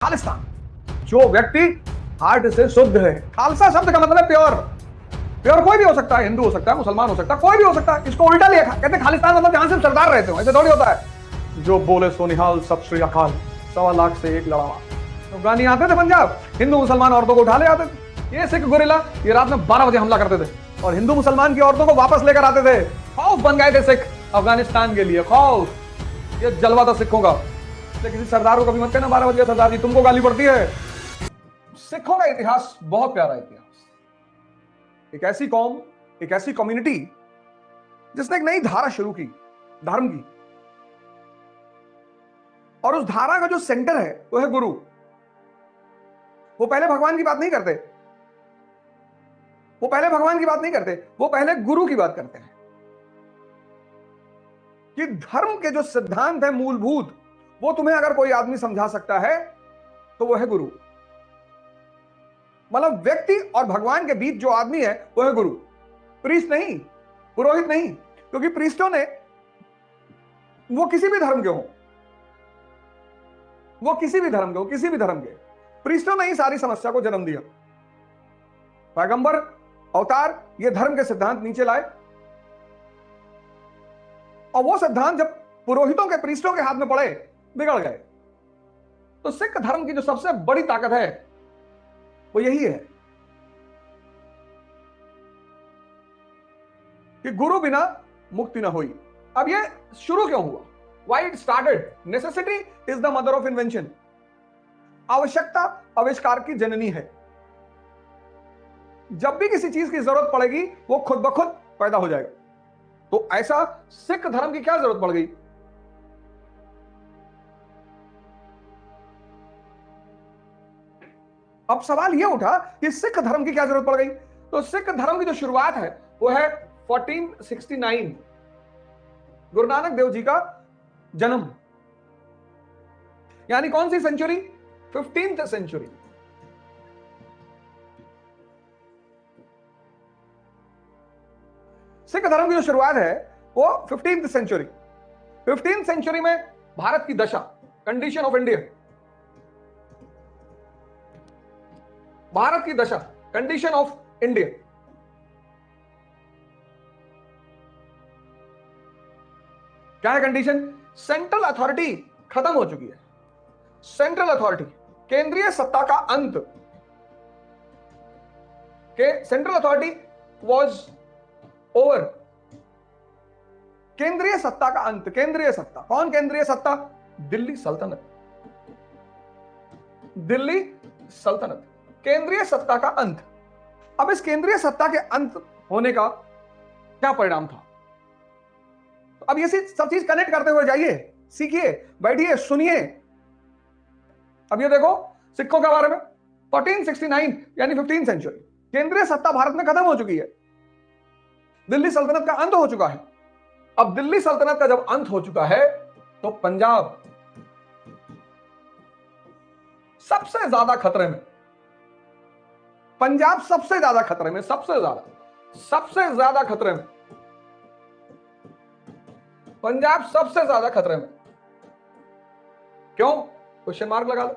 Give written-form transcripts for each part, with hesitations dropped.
खालिस्तान, जो व्यक्ति हार्ट से शुद्ध है। खालसा शब्द का मतलब प्योर। प्योर कोई भी हो सकता है, हिंदू हो सकता है, मुसलमान हो सकता है, कोई भी हो सकता है। इसको उल्टा लिया कहते हैं खालिस्तान मतलब जहां सिर्फ सरदार रहते हो। ऐसे थोड़ी होता है। जो बोले सो निहाल, सत श्री अकाल, 1.25 लाख से एक लड़ावा। अफगानी आते थे पंजाब, हिंदू मुसलमान औरतों को उठा ले आते थे। ये सिख गुरिल्ला ये रात में 12 बजे हमला करते थे और हिंदू मुसलमान की औरतों को वापस लेकर आते थे। खौफ बन गए थे सिख अफगानिस्तान के लिए। खौफ, ये जलवा था सिखों का। किसी सरदार को कभी मत कहना 12 बजे सरदार जी, तुमको गाली पड़ती है। सिखों का इतिहास बहुत प्यारा इतिहास। एक ऐसी कौम, एक ऐसी कम्युनिटी जिसने एक नई धारा शुरू की, धर्म की। और उस धारा का जो सेंटर है वो है गुरु। वो पहले भगवान की बात नहीं करते, वो पहले भगवान की बात नहीं करते, वो पहले गुरु की बात करते हैं। कि धर्म के जो सिद्धांत है मूलभूत, वो तुम्हें अगर कोई आदमी समझा सकता है तो वो है गुरु। मतलब व्यक्ति और भगवान के बीच जो आदमी है वो है गुरु। प्रीस्ट नहीं, पुरोहित नहीं, क्योंकि प्रीस्टों ने, वो किसी भी धर्म के हो, वो किसी भी धर्म के हो, किसी भी धर्म के, प्रीस्टों ने ही सारी समस्या को जन्म दिया। पैगंबर, अवतार, ये धर्म के सिद्धांत नीचे लाए। और वो सिद्धांत जब पुरोहितों के, प्रीस्टों के हाथ में पड़े, बिगड़ गए। तो सिख धर्म की जो सबसे बड़ी ताकत है वो यही है कि गुरु बिना मुक्ति ना हुई। अब ये शुरू क्यों हुआ? Why it started? Necessity is the mother of invention. आवश्यकता आविष्कार की जननी है। जब भी किसी चीज की जरूरत पड़ेगी वो खुद ब खुद पैदा हो जाएगा। तो ऐसा सिख धर्म की क्या जरूरत पड़ गई? अब सवाल यह उठा कि सिख धर्म की क्या जरूरत पड़ गई? तो सिख धर्म की जो शुरुआत है वो है 1469, गुरु नानक देव जी का जन्म। यानी कौन सी सेंचुरी? 15th century. सिख धर्म की जो शुरुआत है वो 15th सेंचुरी। 15th सेंचुरी में भारत की दशा, कंडीशन ऑफ इंडिया, भारत की दशा, कंडीशन ऑफ इंडिया। क्या है कंडीशन? सेंट्रल अथॉरिटी खत्म हो चुकी है। सेंट्रल अथॉरिटी, केंद्रीय सत्ता का अंत। के सेंट्रल अथॉरिटी वॉज ओवर। केंद्रीय सत्ता का अंत। केंद्रीय सत्ता, कौन केंद्रीय सत्ता? दिल्ली सल्तनत। दिल्ली सल्तनत, केंद्रीय सत्ता का अंत। अब इस केंद्रीय सत्ता के अंत होने का क्या परिणाम था? तो अब ये सब चीज कनेक्ट करते हुए जाइए, सीखिए, बैठिए, सुनिए। अब ये देखो सिखों के बारे में 1469 यानी 15th सेंचुरी, केंद्रीय सत्ता भारत में खत्म हो चुकी है। दिल्ली सल्तनत का अंत हो चुका है। अब दिल्ली सल्तनत का जब अंत हो चुका है तो पंजाब सबसे ज्यादा खतरे में। पंजाब सबसे ज्यादा खतरे में, सबसे ज्यादा खतरे में। पंजाब सबसे ज्यादा खतरे में। क्यों? क्वेश्चन मार्क लगा लो,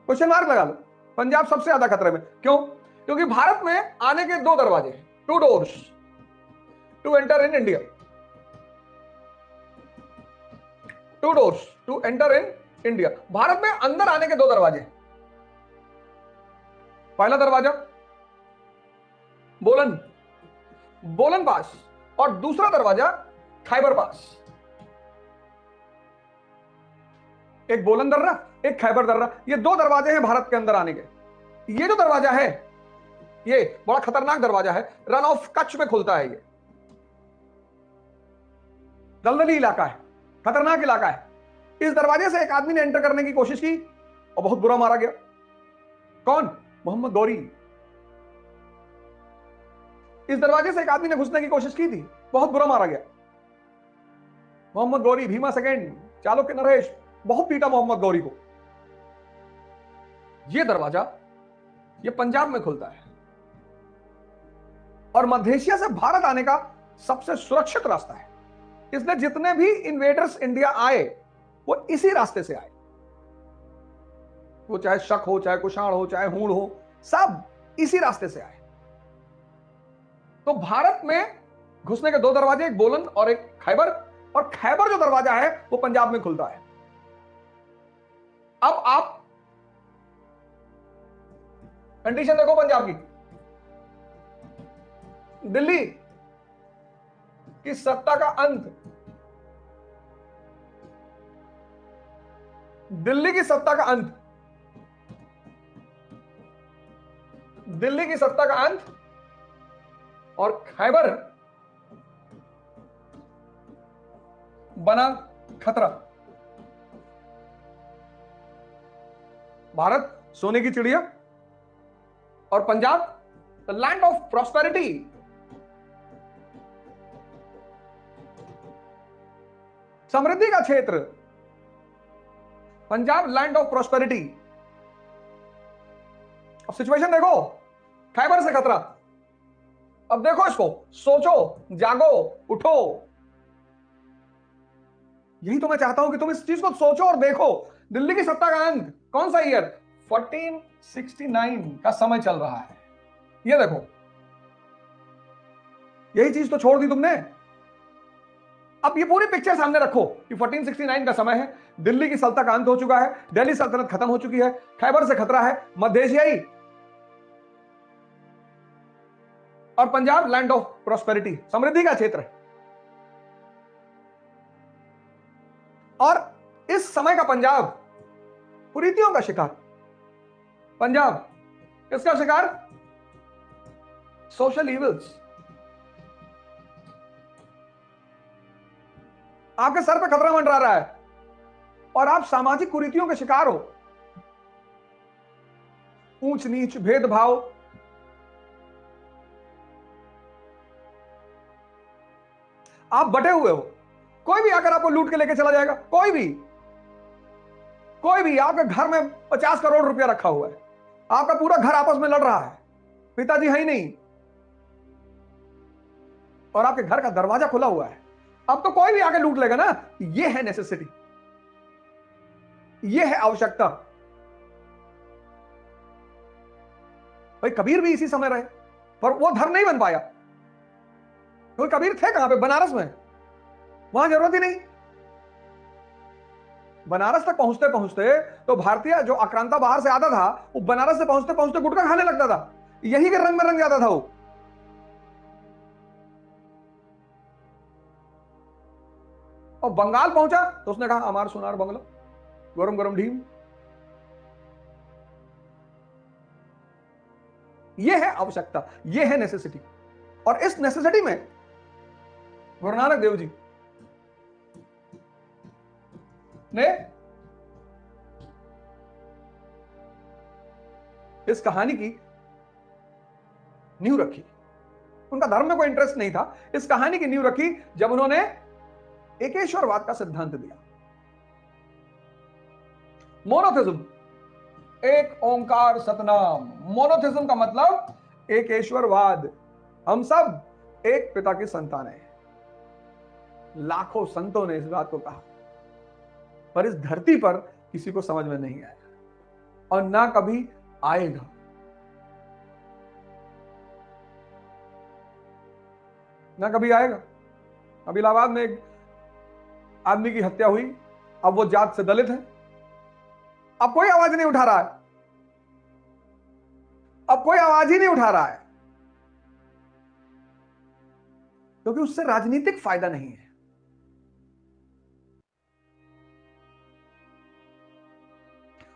क्वेश्चन मार्क लगा लो। पंजाब सबसे ज्यादा खतरे में क्यों? क्योंकि भारत में आने के 2 दरवाजे हैं, 2 doors to enter in India. 2 doors to enter in India. Bharat में अंदर आने के 2 दरवाजे हैं। पहला दरवाजा बोलन पास, और दूसरा दरवाजा खैबर पास। एक बोलन दर्रा, एक खैबर दर्रा, ये 2 दरवाजे हैं भारत के अंदर आने के। ये जो दरवाजा है ये बड़ा खतरनाक दरवाजा है। रन ऑफ कच्छ में खुलता है। ये दलदली इलाका है, खतरनाक इलाका है। इस दरवाजे से एक आदमी ने एंटर करने की कोशिश की और बहुत बुरा मारा गया। कौन? मोहम्मद गौरी। इस दरवाजे से एक आदमी ने घुसने की कोशिश की थी, बहुत बुरा मारा गया। मोहम्मद गौरी, भीमा सेकेंड, चालुक्य नरेश, बहुत पीटा मोहम्मद गौरी को। यह दरवाजा ये पंजाब में खुलता है और मध्य एशिया से भारत आने का सबसे सुरक्षित रास्ता है। इसलिए जितने भी इन्वेडर्स इंडिया आए वो इसी रास्ते से आए। वो चाहे शक हो, चाहे कुषाण हो, चाहे हूण हो, सब इसी रास्ते से आए। तो भारत में घुसने के दो दरवाजे, एक बोलन और एक खैबर, और खैबर जो दरवाजा है वो पंजाब में खुलता है। अब आप कंडीशन देखो पंजाब की, दिल्ली की सत्ता का अंत, दिल्ली की सत्ता का अंत, दिल्ली की सत्ता का अंत और खैबर बना खतरा। भारत सोने की चिड़िया और Punjab the land of prosperity, समृद्धि का क्षेत्र। Punjab land of prosperity. अब सिचुएशन देखो, खैबर से खतरा। अब देखो इसको, सोचो, जागो, उठो। यही तो मैं चाहता हूं कि तुम इस चीज को सोचो और देखो। दिल्ली की सत्ता का अंत, कौन सा ईयर? 1469 का समय चल रहा है। ये देखो, यही चीज तो छोड़ दी तुमने। अब ये पूरी पिक्चर सामने रखो कि 1469 का समय है, दिल्ली की सल्तनत का अंत हो चुका है, दिल्ली सल्तनत खत्म हो चुकी है, खैबर से खतरा है, मध्य एशियाई और पंजाब लैंड ऑफ प्रॉस्पेरिटी, समृद्धि का क्षेत्र है। और इस समय का पंजाब कुरीतियों का शिकार। पंजाब किसका शिकार? Social evils. आपके सर पे खतरा मंडरा रहा है और आप सामाजिक कुरीतियों के शिकार हो। ऊंच नीच, भेदभाव, आप बटे हुए हो। कोई भी आकर आपको लूट के लेके चला जाएगा, कोई भी आपके घर में 50 करोड़ रुपया रखा हुआ है, आपका पूरा घर आपस में लड़ रहा है, पिताजी है ही नहीं और आपके घर का दरवाजा खुला हुआ है। अब तो कोई भी आके लूट लेगा ना। ये है नेसेसिटी, ये है आवश्यकता। भाई कबीर भी इसी समय रहे, पर वो धर्म नहीं बन पाया। तो कबीर थे कहां पे? बनारस में। वहां जरूरत ही नहीं। बनारस तक पहुंचते पहुंचते तो भारतीय जो आक्रांता बाहर से आता था, वो बनारस से पहुंचते पहुंचते गुटखा खाने लगता था। यही के रंग में रंग जाता था वो। और बंगाल पहुंचा तो उसने कहा अमार सुनार बंगला, गरम गरम ढीम। यह है आवश्यकता, यह है नेसेसिटी। और इस नेसेसिटी में गुरु नानक देव जी ने इस कहानी की नींव रखी। उनका धर्म में कोई इंटरेस्ट नहीं था, इस कहानी की नींव रखी जब उन्होंने एकेश्वरवाद का सिद्धांत दिया। मोनोथिज्म, एक ओंकार सतनाम। मोनोथिज्म का मतलब एकेश्वरवाद। हम सब एक पिता की संतान हैं। लाखों संतों ने इस बात को कहा, पर इस धरती पर किसी को समझ में नहीं आया और ना कभी आएगा। ना कभी आएगा। अब इलाहाबाद में एक आदमी की हत्या हुई, अब वो जात से दलित है, अब कोई आवाज नहीं उठा रहा है, अब कोई आवाज ही नहीं उठा रहा है, क्योंकि उससे राजनीतिक फायदा नहीं है।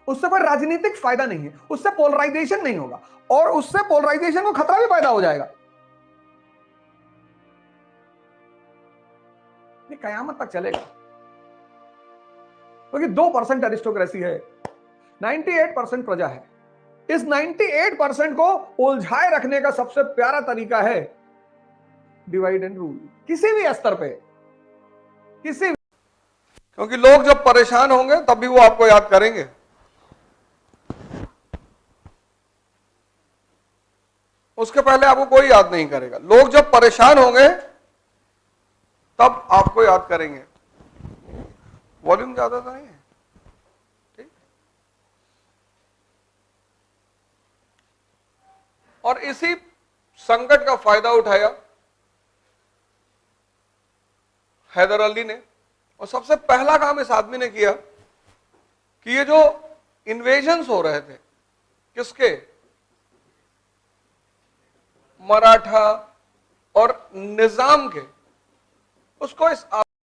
उससे कोई राजनीतिक फायदा नहीं है, उससे पोलराइजेशन नहीं होगा और उससे पोलराइजेशन को खतरा भी पैदा हो जाएगा। ये कयामत तक चलेगा, क्योंकि 2% एरिस्टोक्रेसी है, 98% प्रजा है। इस 98% को उलझाए रखने का सबसे प्यारा तरीका है डिवाइड एंड रूल। किसी भी स्तर पे, किसी, क्योंकि लोग जब परेशान होंगे तब भी वो आपको याद करेंगे। उसके पहले आपको कोई याद नहीं करेगा। लोग जब परेशान होंगे तब आपको याद करेंगे। वॉल्यूम ज्यादा तो नहीं है? ठीक। और इसी संकट का फायदा उठाया हैदर अली ने, और सबसे पहला काम इस आदमी ने किया कि ये जो इन्वेजन्स हो रहे थे, किसके, मराठा और निजाम के, उसको इस